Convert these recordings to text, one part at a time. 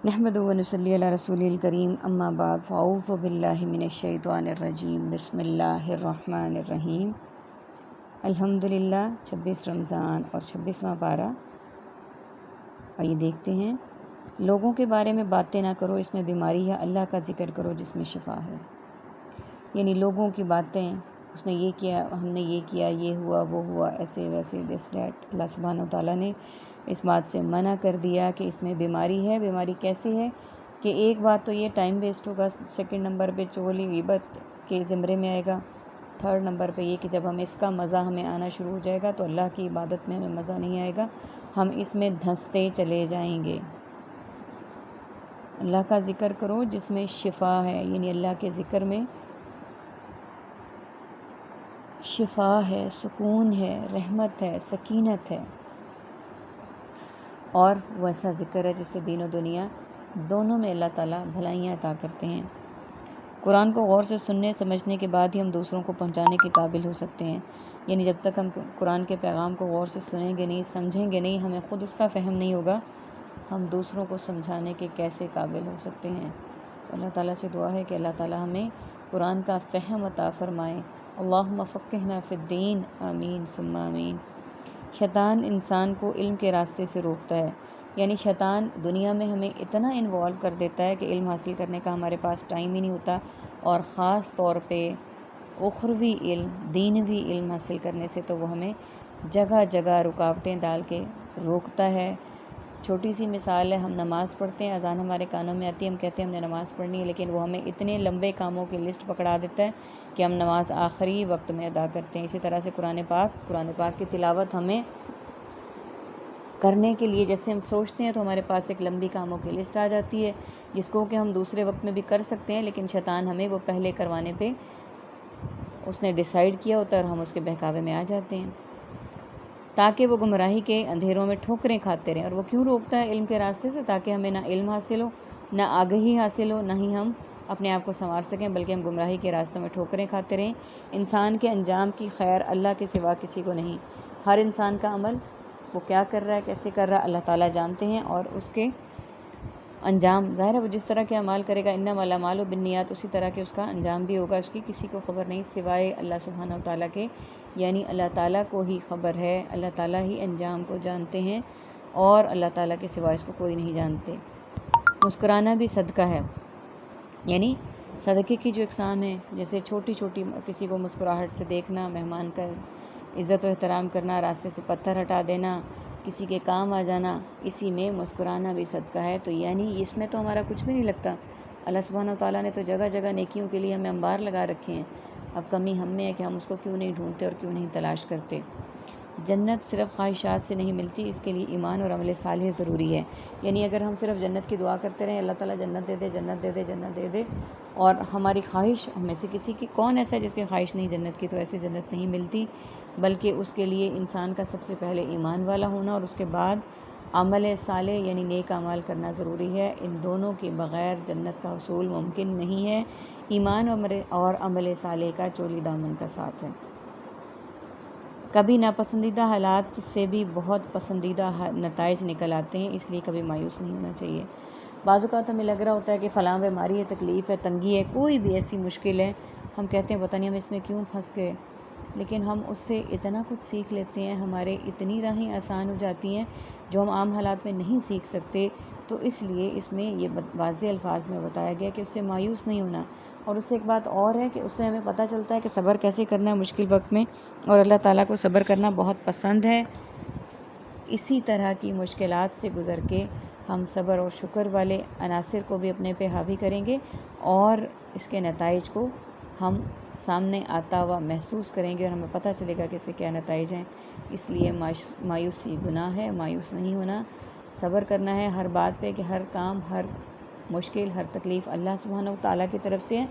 نحمدہ و نصلی علی رسول الکریم اما بعد فاعوذ باللہ من الشیطان الرجیم بسم اللہ الرحمن الرحیم۔ الحمدللہ 26 رمضان اور 26واں پارہ۔ آئیے دیکھتے ہیں۔ لوگوں کے بارے میں باتیں نہ کرو، اس میں بیماری ہے، اللہ کا ذکر کرو جس میں شفا ہے۔ یعنی لوگوں کی باتیں، اس نے یہ کیا، ہم نے یہ کیا، یہ ہوا، وہ ہوا، ایسے ویسے دس دیٹ، اللہ سبحانہ و تعالیٰ نے اس بات سے منع کر دیا کہ اس میں بیماری ہے۔ بیماری کیسے ہے کہ ایک بات تو یہ ٹائم ویسٹ ہوگا، سیکنڈ نمبر پہ چغلی غیبت کے زمرے میں آئے گا، تھرڈ نمبر پہ یہ کہ جب ہم اس کا مزہ ہمیں آنا شروع ہو جائے گا تو اللہ کی عبادت میں ہمیں مزہ نہیں آئے گا، ہم اس میں دھنستے چلے جائیں گے۔ اللہ کا ذکر کرو جس میں شفا ہے، یعنی اللہ کے ذکر میں شفا ہے، سکون ہے، رحمت ہے، سکینت ہے، اور وہ ایسا ذکر ہے جس سے دین و دنیا دونوں میں اللہ تعالیٰ بھلائیاں عطا کرتے ہیں۔ قرآن کو غور سے سننے سمجھنے کے بعد ہی ہم دوسروں کو پہنچانے کے قابل ہو سکتے ہیں۔ یعنی جب تک ہم قرآن کے پیغام کو غور سے سنیں گے نہیں، سمجھیں گے نہیں، ہمیں خود اس کا فہم نہیں ہوگا، ہم دوسروں کو سمجھانے کے کیسے قابل ہو سکتے ہیں۔ تو اللہ تعالیٰ سے دعا ہے کہ اللہ تعالیٰ ہمیں قرآن کا فہم عطا فرمائے۔ اللہم فقہنا فی الدین، آمین ثم آمین۔ شیطان انسان کو علم کے راستے سے روکتا ہے، یعنی شیطان دنیا میں ہمیں اتنا انوالو کر دیتا ہے کہ علم حاصل کرنے کا ہمارے پاس ٹائم ہی نہیں ہوتا، اور خاص طور پہ اخروی علم، دینوی علم حاصل کرنے سے تو وہ ہمیں جگہ جگہ رکاوٹیں ڈال کے روکتا ہے۔ چھوٹی سی مثال ہے، ہم نماز پڑھتے ہیں، اذان ہمارے کانوں میں آتی ہے، ہم کہتے ہیں ہم نے نماز پڑھنی ہے، لیکن وہ ہمیں اتنے لمبے کاموں کی لسٹ پکڑا دیتا ہے کہ ہم نماز آخری وقت میں ادا کرتے ہیں۔ اسی طرح سے قرآن پاک کی تلاوت ہمیں کرنے کے لیے جیسے ہم سوچتے ہیں تو ہمارے پاس ایک لمبی کاموں کی لسٹ آ جاتی ہے، جس کو کہ ہم دوسرے وقت میں بھی کر سکتے ہیں، لیکن شیطان ہمیں وہ پہلے کروانے پہ اس نے ڈیسائیڈ کیا ہوتا ہے اور ہم اس کے بہکاوے میں آ جاتے ہیں، تاکہ وہ گمراہی کے اندھیروں میں ٹھوکریں کھاتے رہیں۔ اور وہ کیوں روکتا ہے علم کے راستے سے؟ تاکہ ہمیں نہ علم حاصل ہو، نہ آگہی حاصل ہو، نہ ہی ہم اپنے آپ کو سنوار سکیں، بلکہ ہم گمراہی کے راستوں میں ٹھوکریں کھاتے رہیں۔ انسان کے انجام کی خیر اللہ کے سوا کسی کو نہیں۔ ہر انسان کا عمل وہ کیا کر رہا ہے، کیسے کر رہا ہے، اللہ تعالیٰ جانتے ہیں، اور اس کے انجام ظاہر ہے وہ جس طرح کے اعمال کرے گا، انما الاعمال بالنیات، اسی طرح کے اس کا انجام بھی ہوگا، اس کی کسی کو خبر نہیں سوائے اللہ سبحانہ و تعالیٰ کے، یعنی اللہ تعالیٰ کو ہی خبر ہے، اللہ تعالیٰ ہی انجام کو جانتے ہیں، اور اللہ تعالیٰ کے سوائے اس کو کوئی نہیں جانتے۔ مسکرانا بھی صدقہ ہے، یعنی صدقے کی جو اقسام ہیں، جیسے چھوٹی چھوٹی کسی کو مسکراہٹ سے دیکھنا، مہمان کا عزت و احترام کرنا، راستے سے پتھر ہٹا دینا، کسی کے کام آ جانا، اسی میں مسکرانا بھی صدقہ ہے۔ تو یعنی اس میں تو ہمارا کچھ بھی نہیں لگتا، اللہ سبحانہ و تعالیٰ نے تو جگہ جگہ نیکیوں کے لیے ہمیں انبار لگا رکھے ہیں، اب کمی ہم میں ہے کہ ہم اس کو کیوں نہیں ڈھونڈتے اور کیوں نہیں تلاش کرتے۔ جنت صرف خواہشات سے نہیں ملتی، اس کے لیے ایمان اور عمل صالح ضروری ہے۔ یعنی اگر ہم صرف جنت کی دعا کرتے رہیں، اللہ تعالیٰ جنت دے دے، جنت دے دے، جنت دے دے، اور ہماری خواہش ہم میں سے کسی کی، کون ایسا ہے جس کی خواہش نہیں جنت کی، تو ایسے جنت نہیں ملتی، بلکہ اس کے لیے انسان کا سب سے پہلے ایمان والا ہونا اور اس کے بعد عمل صالح یعنی نیک اعمال کرنا ضروری ہے۔ ان دونوں کے بغیر جنت کا حصول ممکن نہیں ہے۔ ایمان اور عمل صالح کا چولی دامن کا ساتھ ہے۔ کبھی ناپسندیدہ حالات سے بھی بہت پسندیدہ نتائج نکل آتے ہیں، اس لیے کبھی مایوس نہیں ہونا چاہیے۔ بعض اوقات ہمیں لگ رہا ہوتا ہے کہ فلاں بیماری ہے، تکلیف ہے، تنگی ہے، کوئی بھی ایسی مشکل ہے، ہم کہتے ہیں پتہ نہیں ہم اس میں کیوں پھنس گئے، لیکن ہم اس سے اتنا کچھ سیکھ لیتے ہیں، ہمارے اتنی راہیں آسان ہو جاتی ہیں جو ہم عام حالات میں نہیں سیکھ سکتے۔ تو اس لیے اس میں یہ واضح الفاظ میں بتایا گیا کہ اس سے مایوس نہیں ہونا۔ اور اس سے ایک بات اور ہے کہ اس سے ہمیں پتہ چلتا ہے کہ صبر کیسے کرنا ہے مشکل وقت میں، اور اللہ تعالیٰ کو صبر کرنا بہت پسند ہے۔ اسی طرح کی مشکلات سے گزر کے ہم صبر اور شکر والے عناصر کو بھی اپنے پہ حاوی کریں گے، اور اس کے نتائج کو ہم سامنے آتا ہوا محسوس کریں گے، اور ہمیں پتہ چلے گا کہ اس کے کیا نتائج ہیں۔ اس لیے مایوسی گناہ ہے، مایوس نہیں ہونا، صبر کرنا ہے ہر بات پہ، کہ ہر کام، ہر مشکل، ہر تکلیف اللہ سبحانہ و تعالیٰ کی طرف سے ہے،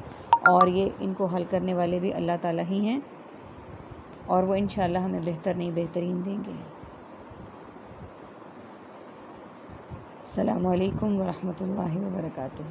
اور یہ ان کو حل کرنے والے بھی اللہ تعالیٰ ہی ہیں، اور وہ انشاءاللہ ہمیں بہتر نہیں بہترین دیں گے۔ السلام علیکم ورحمۃ اللہ وبرکاتہ۔